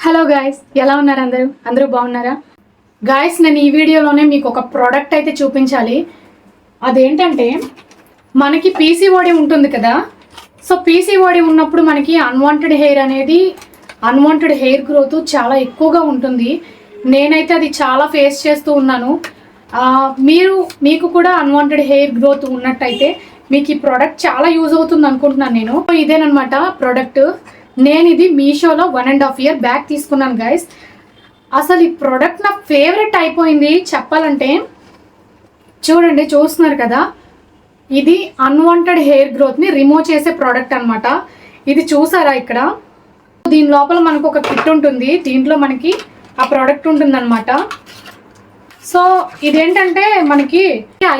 Hello guys, ఎలా ఉన్నారు? అందరూ బాగున్నారా? గాయస్, నేను ఈ వీడియోలోనే మీకు ఒక ప్రోడక్ట్ అయితే చూపించాలి. అదేంటంటే మనకి పీసీఓడి ఉంటుంది కదా. సో పీసీఓడి ఉన్నప్పుడు మనకి అన్వాంటెడ్ హెయిర్ గ్రోత్ చాలా ఎక్కువగా ఉంటుంది. నేనైతే అది చాలా ఫేస్ చేస్తూ ఉన్నాను. మీకు కూడా అన్వాంటెడ్ హెయిర్ గ్రోత్ ఉన్నట్టయితే మీకు ఈ ప్రోడక్ట్ చాలా యూజ్ అవుతుంది అనుకుంటున్నాను నేను. ఇదేనమాట ప్రోడక్ట్. నేను ఇది మీషోలో 1.5 year బ్యాక్ తీసుకున్నాను గైస్. అసలు ఈ ప్రోడక్ట్ నా ఫేవరెట్ అయిపోయింది చెప్పాలంటే. చూడండి, చూస్తున్నారు కదా, ఇది అన్వాంటెడ్ హెయిర్ గ్రోత్ని రిమూవ్ చేసే ప్రోడక్ట్ అనమాట. ఇది చూసారా ఇక్కడ? దీని లోపల మనకు ఒక కిట్ ఉంటుంది. దీంట్లో మనకి ఆ ప్రోడక్ట్ ఉంటుంది అనమాట. సో ఇదేంటంటే మనకి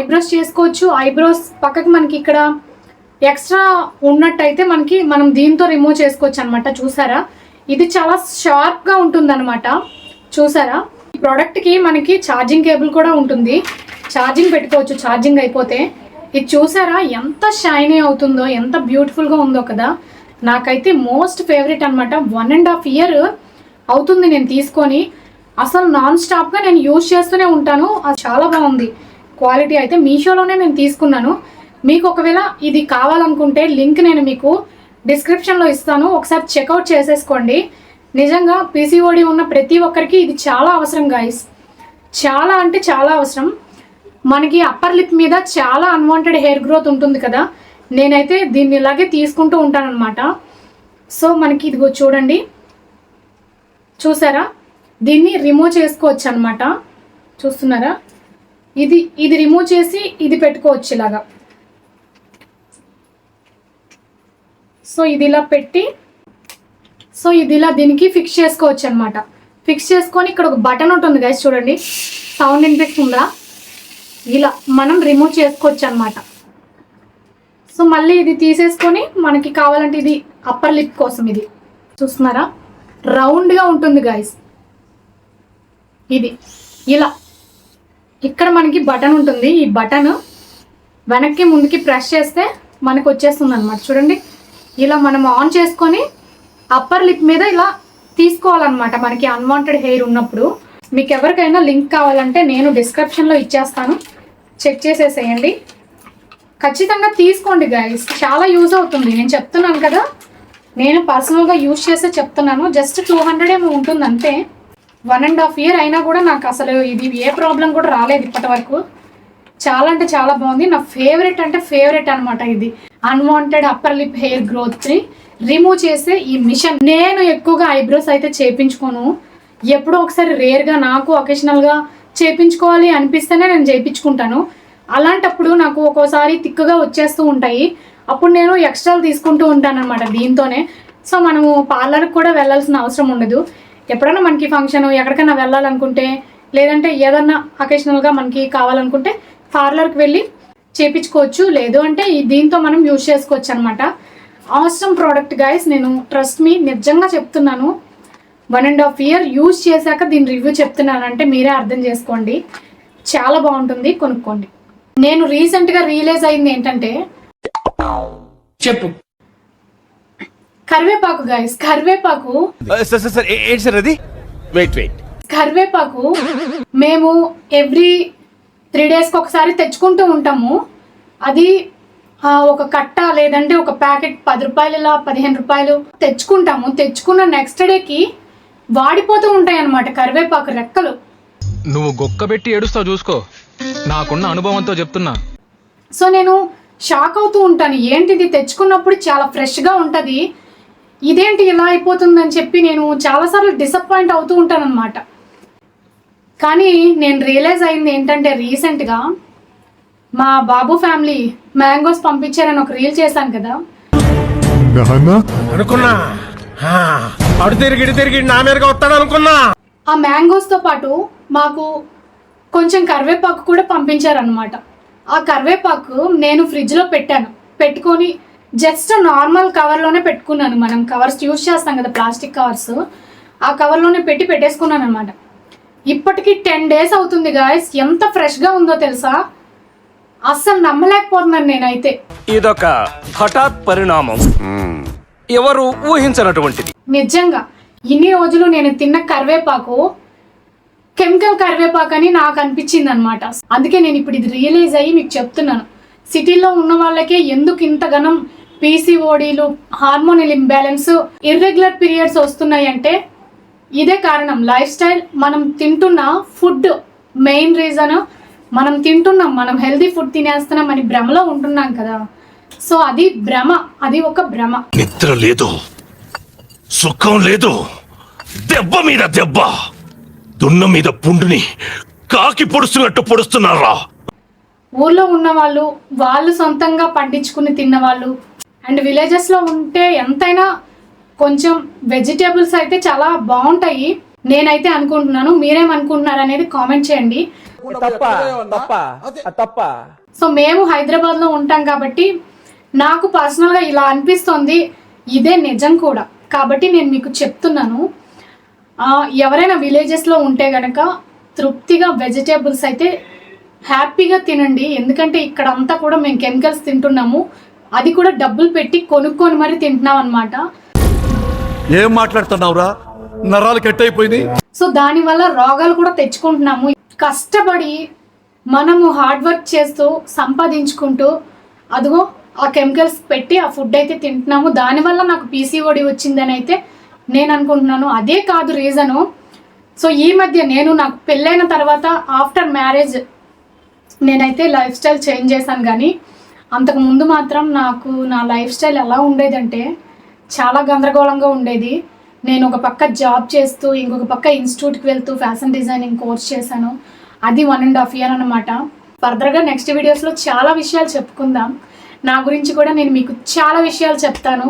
ఐబ్రోస్ చేసుకోవచ్చు. ఐబ్రోస్ పక్కకి మనకి ఇక్కడ ఎక్స్ట్రా ఉన్నట్టయితే మనం దీంతో రిమూవ్ చేసుకోవచ్చు అనమాట. చూసారా, ఇది చాలా షార్ప్గా ఉంటుంది అనమాట. చూసారా, ఈ ప్రోడక్ట్కి మనకి ఛార్జింగ్ కేబుల్ కూడా ఉంటుంది. ఛార్జింగ్ పెట్టుకోవచ్చు ఛార్జింగ్ అయిపోతే. ఇది చూసారా ఎంత షైనీ అవుతుందో, ఎంత బ్యూటిఫుల్గా ఉందో కదా. నాకైతే మోస్ట్ ఫేవరెట్ అనమాట. 1.5 year అవుతుంది నేను తీసుకొని. అసలు నాన్ స్టాప్గా నేను యూజ్ చేస్తూనే ఉంటాను. అది చాలా బాగుంది. క్వాలిటీ అయితే మీషోలోనే నేను తీసుకున్నాను. మీకు ఒకవేళ ఇది కావాలనుకుంటే లింక్ నేను మీకు డిస్క్రిప్షన్లో ఇస్తాను. ఒకసారి చెక్అవుట్ చేసేసుకోండి. నిజంగా పీసీఓడి ఉన్న ప్రతి ఒక్కరికి ఇది చాలా అవసరం గాయస్. చాలా అంటే చాలా అవసరం. మనకి అప్పర్ లిప్ మీద చాలా అన్వాంటెడ్ హెయిర్ గ్రోత్ ఉంటుంది కదా. నేనైతే దీన్ని ఇలాగే తీసుకుంటూ ఉంటానన్నమాట. సో మనకి ఇదిగో చూడండి, చూసారా, దీన్ని రిమూవ్ చేసుకోవచ్చు అనమాట. చూస్తున్నారా, ఇది రిమూవ్ చేసి ఇది పెట్టుకోవచ్చు ఇలాగా. సో ఇది ఇలా పెట్టి, సో ఇది ఇలా దీనికి ఫిక్స్ చేసుకోవచ్చు అనమాట. ఫిక్స్ చేసుకొని ఇక్కడ ఒక బటన్ ఉంటుంది గైస్, చూడండి, సౌండ్ వినిపిస్తుందా? ఇలా మనం రిమూవ్ చేసుకోవచ్చు అనమాట. సో మళ్ళీ ఇది తీసేసుకొని మనకి కావాలంటే ఇది అప్పర్ లిప్ కోసం. ఇది చూస్తున్నారా, రౌండ్గా ఉంటుంది గైస్. ఇది ఇలా ఇక్కడ మనకి బటన్ ఉంటుంది. ఈ బటన్ వెనక్కి ముందుకి ప్రెస్ చేస్తే మనకు వచ్చేస్తుంది అనమాట. చూడండి, ఇలా మనం ఆన్ చేసుకొని అప్పర్ లిప్ మీద ఇలా తీసుకోవాలన్నమాట మనకి అన్వాంటెడ్ హెయిర్ ఉన్నప్పుడు. మీకు ఎవరికైనా లింక్ కావాలంటే నేను డిస్క్రిప్షన్లో ఇచ్చేస్తాను, చెక్ చేసేసేయండి. ఖచ్చితంగా తీసుకోండి గైస్, చాలా యూజ్ అవుతుంది. నేను చెప్తున్నాను కదా, నేను పర్సనల్గా యూజ్ చేసే చెప్తున్నాను. జస్ట్ 200 ఏమో ఉంటుంది అంతే. 1.5 year అయినా కూడా నాకు అసలు ఇది ఏ ప్రాబ్లం కూడా రాలేదు ఇప్పటి వరకు. చాలా అంటే చాలా బాగుంది. నా ఫేవరెట్ అంటే ఫేవరెట్ అనమాట. ఇది అన్వాంటెడ్ అప్పర్ లిప్ హెయిర్ గ్రోత్ని రిమూవ్ చేసే ఈ మిషన్. నేను ఎక్కువగా ఐబ్రోస్ అయితే చేయించుకోను. ఎప్పుడో ఒకసారి రేర్గా నాకు ఒకేషనల్గా చేయించుకోవాలి అనిపిస్తేనే నేను చేయించుకుంటాను. అలాంటప్పుడు నాకు ఒక్కోసారి తిక్కుగా వచ్చేస్తూ ఉంటాయి. అప్పుడు నేను ఎక్స్ట్రాలు తీసుకుంటూ ఉంటాను అనమాట దీంతోనే. సో మనము పార్లర్కి కూడా వెళ్ళాల్సిన అవసరం ఉండదు. ఎప్పుడైనా మనకి ఫంక్షన్ ఎక్కడికైనా వెళ్ళాలనుకుంటే, లేదంటే ఏదన్నా అకేషనల్గా మనకి కావాలనుకుంటే పార్లర్కి వెళ్ళి చేయించుకోవచ్చు. లేదు అంటే దీంతో మనం యూజ్ చేసుకోవచ్చు అనమాట. Awesome product guys. నేను ట్రస్ట్ మీ, నిజంగా చెప్తున్నాను. 1.5 year యూజ్ చేశాక దీని రివ్యూ చెప్తున్నానంటే మీరే అర్థం చేసుకోండి. చాలా బాగుంటుంది, కొనుక్కోండి. నేను రీసెంట్గా రియలైజ్ అయింది ఏంటంటే, చెప్పు, కరివేపాకు గైస్. కరివేపాకు కరివేపాకు మేము ఎవ్రీ 3 daysకి ఒకసారి తెచ్చుకుంటూ ఉంటాము. అది ఒక కట్ట లేదంటే ఒక ప్యాకెట్ 10 రూపాయలు, ఇలా 15 రూపాయలు తెచ్చుకుంటాము. తెచ్చుకున్న నెక్స్ట్ డేకి వాడిపోతూ ఉంటాయి అన్నమాట కరివేపాకు రెక్కలు. నువ్వు గొక్క పెట్టి ఏడుస్తావు చూసుకో, నాకున్న అనుభవంతో చెప్తున్నా. సో నేను షాక్ అవుతూ ఉంటాను, ఏంటిది తెచ్చుకున్నప్పుడు చాలా ఫ్రెష్గా ఉంటుంది, ఇదేంటి ఇలా అయిపోతుందని చెప్పి నేను చాలాసార్లు డిసప్పాయింట్ అవుతూ ఉంటాను అనమాట. కానీ నేను రియలైజ్ అయింది ఏంటంటే, రీసెంట్గా మా బాబు ఫ్యామిలీ మ్యాంగోస్ పంపించారని ఒక రీల్ చేశాను కదా. అనుకున్నా అడు తిరిగి నా మీదగా వస్తాడు అనుకున్నా. ఆ మ్యాంగోస్తో పాటు మాకు కొంచెం కరివేపాకు కూడా పంపించారనమాట. ఆ కరివేపాకు నేను ఫ్రిడ్జ్లో పెట్టుకొని జస్ట్ నార్మల్ కవర్లోనే పెట్టుకున్నాను. మనం కవర్స్ యూజ్ చేస్తాం కదా, ప్లాస్టిక్ కవర్స్, ఆ కవర్లోనే పెట్టేసుకున్నాను అనమాట. ఇప్పటికి 10 days అవుతుంది గాయస్. ఎంత ఫ్రెష్గా ఉందో తెలుసా, అస్సలు నమ్మలేకపోతున్నాను నేనైతే. ఇదొక హఠాత్ పరిణామం, ఎవరు ఊహించినటువంటిది. నిజంగా ఇన్ని రోజులు నేను తిన్న కరివేపాకు కెమికల్ కరివేపాకు అని నాకు అనిపించింది అనమాట. అందుకే నేను ఇప్పుడు ఇది రియలైజ్ అయ్యి మీకు చెప్తున్నాను. సిటీలో ఉన్న వాళ్ళకే ఎందుకు ఇంతగానం పీసీఓడీలు, హార్మోనల్ ఇంబ్యాలెన్స్, ఇర్రెగ్యులర్ పీరియడ్స్ వస్తున్నాయి అంటే ఇదే కారణం. లైఫ్ స్టైల్, మనం తింటున్న ఫుడ్ మెయిన్ రీజన్. మనం తింటున్నాం, మనం హెల్దీ ఫుడ్ తినేస్తున్నాం అని భ్రమలో ఉంటున్నాం కదా. సో అది భ్రమ, అది ఒక భ్రమ. నిద్ర లేదు, సుఖం లేదు, దెబ్బ మీద దెబ్బ, దున్న మీద పుండుని కాకి పొడుస్తున్నట్టు పొడుస్తున్నారా. ఊర్లో ఉన్న వాళ్ళు, వాళ్ళు సొంతంగా పండించుకుని తిన్నవాళ్ళు, అండ్ విలేజెస్లో ఉంటే ఎంతైనా కొంచెం వెజిటేబుల్స్ అయితే చాలా బాగుంటాయి నేనైతే అనుకుంటున్నాను. మీరేమనుకుంటున్నారు అనేది కామెంట్ చేయండి. సో మేము హైదరాబాద్లో ఉంటాం కాబట్టి నాకు పర్సనల్గా ఇలా అనిపిస్తుంది. ఇదే నిజం కూడా, కాబట్టి నేను మీకు చెప్తున్నాను. ఎవరైనా విలేజెస్లో ఉంటే గనక తృప్తిగా వెజిటేబుల్స్ అయితే హ్యాపీగా తినండి. ఎందుకంటే ఇక్కడ అంతా కూడా మేము కెమికల్స్ తింటున్నాము, అది కూడా డబ్బులు పెట్టి కొనుక్కొని మరి తింటున్నాం అనమాట. ఏం మాట్లాడుతున్నావురా, నరాలు కట్ అయిపోయింది. సో దానివల్ల రోగాలు కూడా తెచ్చుకుంటున్నాము. కష్టపడి మనము హార్డ్ వర్క్ చేస్తూ సంపాదించుకుంటూ అదిగో ఆ కెమికల్స్ పెట్టి ఆ ఫుడ్ అయితే తింటున్నాము. దానివల్ల నాకు పీసీఓడి వచ్చిందని అయితే నేను అనుకుంటున్నాను. అదే కాదు రీజను. సో ఈ మధ్య నాకు పెళ్ళైన తర్వాత ఆఫ్టర్ మ్యారేజ్ నేనైతే లైఫ్ స్టైల్ చేంజ్ చేశాను, కానీ అంతకు ముందు మాత్రం నాకు నా లైఫ్ స్టైల్ ఎలా ఉండేదంటే చాలా గందరగోళంగా ఉండేది. నేను ఒక పక్క జాబ్ చేస్తూ ఇంకొక పక్క ఇన్స్టిట్యూట్కి వెళ్తూ ఫ్యాషన్ డిజైనింగ్ కోర్స్ చేశాను. అది 1.5 years అనమాట. ఫర్దర్గా నెక్స్ట్ వీడియోస్లో చాలా విషయాలు చెప్పుకుందాం. నా గురించి కూడా నేను మీకు చాలా విషయాలు చెప్తాను.